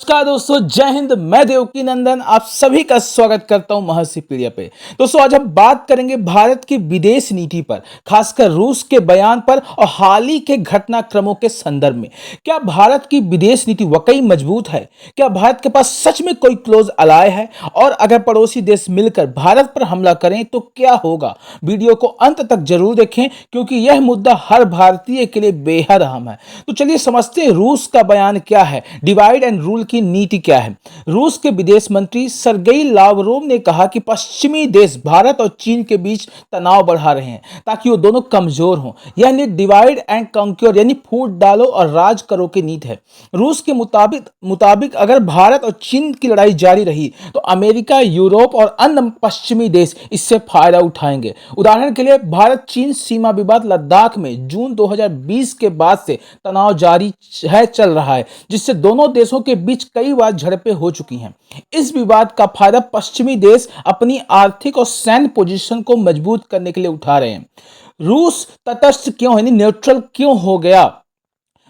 नमस्कार दोस्तों, जय हिंद। मैं देवकी नंदन आप सभी का स्वागत करता हूं महर्षि पीडिया पे। दोस्तों, आज हम बात करेंगे भारत की विदेश नीति पर, खासकर रूस के बयान पर और हाल ही के घटनाक्रमों के संदर्भ में। क्या भारत की विदेश नीति वाकई मजबूत है? क्या भारत के पास सच में कोई क्लोज अलाय है? और अगर पड़ोसी देश मिलकर भारत पर हमला करें तो क्या होगा? वीडियो को अंत तक जरूर देखें, क्योंकि यह मुद्दा हर भारतीय के लिए बेहद अहम है। तो चलिए समझते हैं रूस का बयान क्या है, डिवाइड एंड रूल की नीति क्या है। रूस के विदेश मंत्री सर्गेई लावरोव ने कहा कि पश्चिमी देश भारत और चीन के बीच तनाव बढ़ा रहे हैं ताकि वो दोनों कमजोर हों। यह नीति डिवाइड एंड कंक्योर यानी फूट डालो और राज करो की नीति है। रूस के मुताबिक अगर भारत और चीन की लड़ाई जारी रही तो अमेरिका, यूरोप और अन्य पश्चिमी देश इससे फायदा उठाएंगे। उदाहरण के लिए भारत चीन सीमा विवाद लद्दाख में जून 2020 के बाद से तनाव जारी है चल रहा है, जिससे दोनों देशों के बीच कई बार झड़पें हो चुकी हैं। इस विवाद का फायदा पश्चिमी देश अपनी आर्थिक और सैन्य पोजीशन को मजबूत करने के लिए उठा रहे हैं। रूस तटस्थ क्यों यानी न्यूट्रल क्यों हो गया?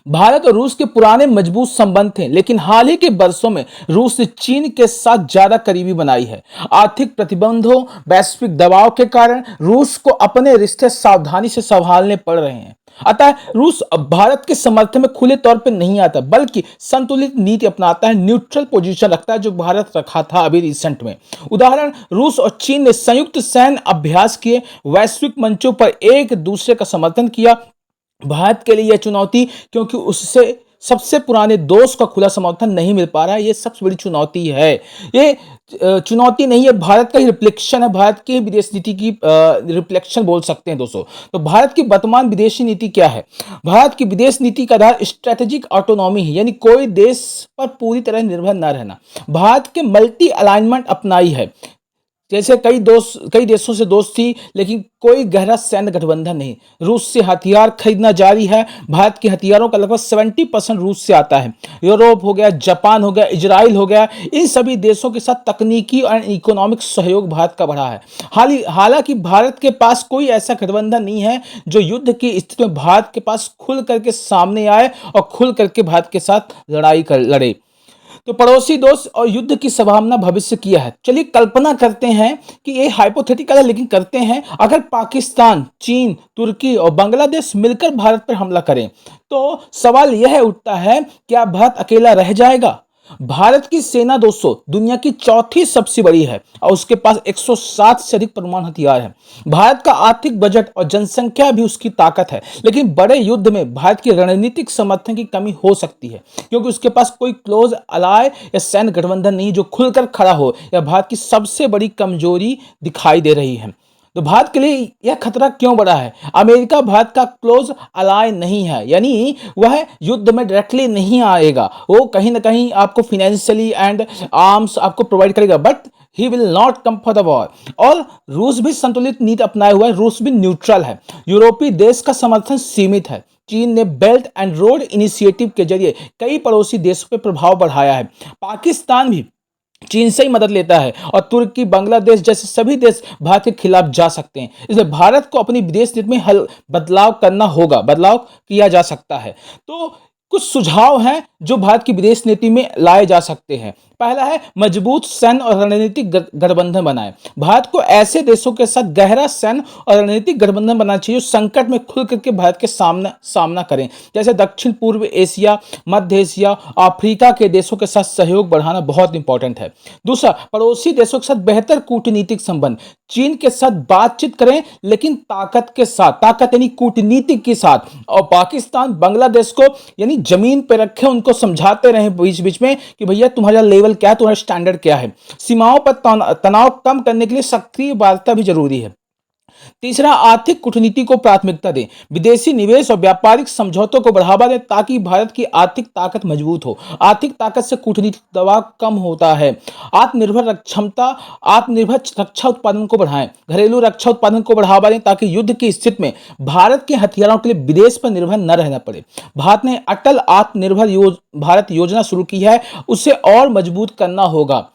भारत और रूस के पुराने मजबूत संबंध थे, लेकिन हाल ही के वर्षों में रूस ने चीन के साथ ज्यादा करीबी बनाई है। आर्थिक प्रतिबंधों, वैश्विक दबाव के कारण रूस को अपने रिश्ते सावधानी से संभालने पड़ रहे हैं। अतः रूस अब भारत के समर्थन में खुले तौर पर नहीं आता, बल्कि संतुलित नीति अपनाता है, न्यूट्रल पोजीशन रखता है, जो भारत रखा था अभी रिसेंट में। उदाहरण, रूस और चीन ने संयुक्त सैन्य अभ्यास किए, वैश्विक मंचों पर एक दूसरे का समर्थन किया। भारत के लिए यह चुनौती, क्योंकि उससे सबसे पुराने दोस्त का खुला समर्थन नहीं मिल पा रहा है। यह सबसे बड़ी चुनौती है। ये चुनौती नहीं है, भारत का ही रिफ्लेक्शन है, भारत की विदेश नीति की रिफ्लेक्शन बोल सकते हैं दोस्तों। तो भारत की वर्तमान विदेशी नीति क्या है? भारत की विदेश नीति का आधार स्ट्रेटेजिक ऑटोनॉमी है, यानी कोई देश पर पूरी तरह निर्भर न रहना। भारत के मल्टी अलाइनमेंट अपनाई है, जैसे कई देशों से दोस्ती, लेकिन कोई गहरा सैन्य गठबंधन नहीं। रूस से हथियार खरीदना जारी है। भारत के हथियारों का लगभग 70% रूस से आता है। यूरोप हो गया, जापान हो गया, इजराइल हो गया, इन सभी देशों के साथ तकनीकी और इकोनॉमिक सहयोग भारत का बढ़ा है। हालांकि भारत के पास कोई ऐसा गठबंधन नहीं है जो युद्ध की स्थिति में भारत के पास खुल करके सामने आए और खुल करके भारत के साथ लड़े। तो पड़ोसी दोस्त और युद्ध की संभावना भविष्य की है। चलिए कल्पना करते हैं कि ये हाइपोथेटिकल है, लेकिन करते हैं, अगर पाकिस्तान, चीन, तुर्की और बांग्लादेश मिलकर भारत पर हमला करें तो सवाल यह उठता है, क्या भारत अकेला रह जाएगा? भारत की सेना दोस्तों दुनिया की चौथी सबसे बड़ी है और उसके पास 107 से अधिक परमाणु हथियार है। भारत का आर्थिक बजट और जनसंख्या भी उसकी ताकत है, लेकिन बड़े युद्ध में भारत की रणनीतिक समर्थन की कमी हो सकती है, क्योंकि उसके पास कोई क्लोज अलाय या सैन्य गठबंधन नहीं जो खुलकर खड़ा हो। यह भारत की सबसे बड़ी कमजोरी दिखाई दे रही है। तो भारत के लिए यह खतरा क्यों बढ़ा है? अमेरिका भारत का क्लोज अलाय नहीं है, यानी वह युद्ध में डायरेक्टली नहीं आएगा। वो कहीं ना कहीं आपको फाइनेंशियली एंड आर्म्स आपको प्रोवाइड करेगा, but he will not come for the war. और रूस भी संतुलित नीति अपनाए हुआ है, रूस भी न्यूट्रल है। यूरोपीय देश का समर्थन सीमित है। चीन ने बेल्ट एंड रोड इनिशिएटिव के जरिए कई पड़ोसी देशों पर प्रभाव बढ़ाया है। पाकिस्तान भी चीन से ही मदद लेता है और तुर्की, बांग्लादेश जैसे सभी देश भारत के खिलाफ जा सकते हैं। इसलिए भारत को अपनी विदेश नीति में बदलाव करना होगा, बदलाव किया जा सकता है। तो कुछ सुझाव हैं जो भारत की विदेश नीति में लाए जा सकते हैं। पहला है, मजबूत सैन्य और रणनीतिक गठबंधन बनाए। भारत को ऐसे देशों के साथ गहरा सैन्य और रणनीतिक गठबंधन बनाना चाहिए जो संकट में खुल करके भारत के सामना करें, जैसे दक्षिण पूर्व एशिया, मध्य एशिया, अफ्रीका के देशों के साथ सहयोग बढ़ाना बहुत इंपॉर्टेंट है। दूसरा, पड़ोसी देशों के साथ बेहतर कूटनीतिक संबंध। चीन के साथ बातचीत करें, लेकिन ताकत के साथ, ताकत यानी कूटनीतिक के साथ। और पाकिस्तान, बांग्लादेश को यानी जमीन पर रखें, उनको समझाते रहे बीच बीच में कि भैया तुम्हारा लेवल क्या है, तुम्हारा स्टैंडर्ड क्या है। सीमाओं पर तनाव कम करने के लिए सक्रिय वार्ता भी जरूरी है। तीसरा, आर्थिक कूटनीति को प्राथमिकता दें। विदेशी निवेश और व्यापारिक समझौतों को बढ़ावा दें ताकि भारत की आर्थिक ताकत मजबूत हो। आर्थिक ताकत से कूटनीतिक दबाव कम होता है। आत्मनिर्भर रक्षा उत्पादन को बढ़ाएं। घरेलू रक्षा उत्पादन को बढ़ावा दें ताकि युद्ध की स्थिति में भारत के हथियारों के लिए विदेश पर निर्भर न रहना पड़े। भारत ने अटल आत्मनिर्भर भारत योजना शुरू की है, उसे और मजबूत करना होगा।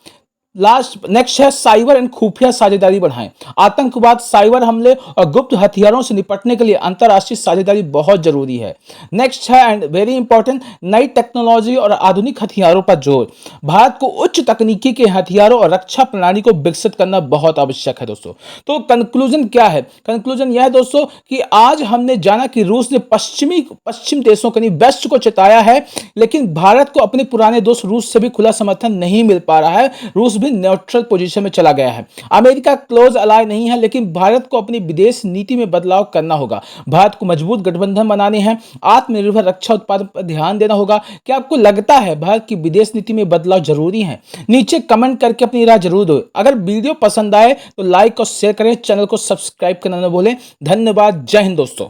लास्ट नेक्स्ट है साइबर एंड खुफिया साझेदारी बढ़ाएं। आतंकवाद, साइबर हमले और गुप्त हथियारों से निपटने के लिए अंतर्राष्ट्रीय साझेदारी बहुत जरूरी है। नेक्स्ट है एंड वेरी इंपॉर्टेंट, नई टेक्नोलॉजी और आधुनिक हथियारों पर जोर। भारत को उच्च तकनीकी के हथियारों और रक्षा प्रणाली को विकसित करना बहुत आवश्यक है दोस्तों। तो कंक्लूजन क्या है? कंक्लूजन यह है दोस्तों कि आज हमने जाना कि रूस ने पश्चिम देशों को, वेस्ट को चिताया है, लेकिन भारत को अपने पुराने दोस्त रूस से भी खुला समर्थन नहीं मिल पा रहा है। रूस भी न्यूट्रल पोजीशन में चला गया है। अमेरिका क्लोज अलाय नहीं है, लेकिन भारत को अपनी विदेश नीति में बदलाव करना होगा। भारत को मजबूत गठबंधन बनाने हैं, आत्मनिर्भर रक्षा उत्पादन पर ध्यान देना होगा। क्या आपको लगता है भारत की विदेश नीति में बदलाव जरूरी है? नीचे कमेंट करके अपनी राय जरूर दो। अगर वीडियो पसंद आए तो लाइक और शेयर करें, चैनल को सब्सक्राइब करना न भूलें। धन्यवाद। जय हिंद दोस्तों।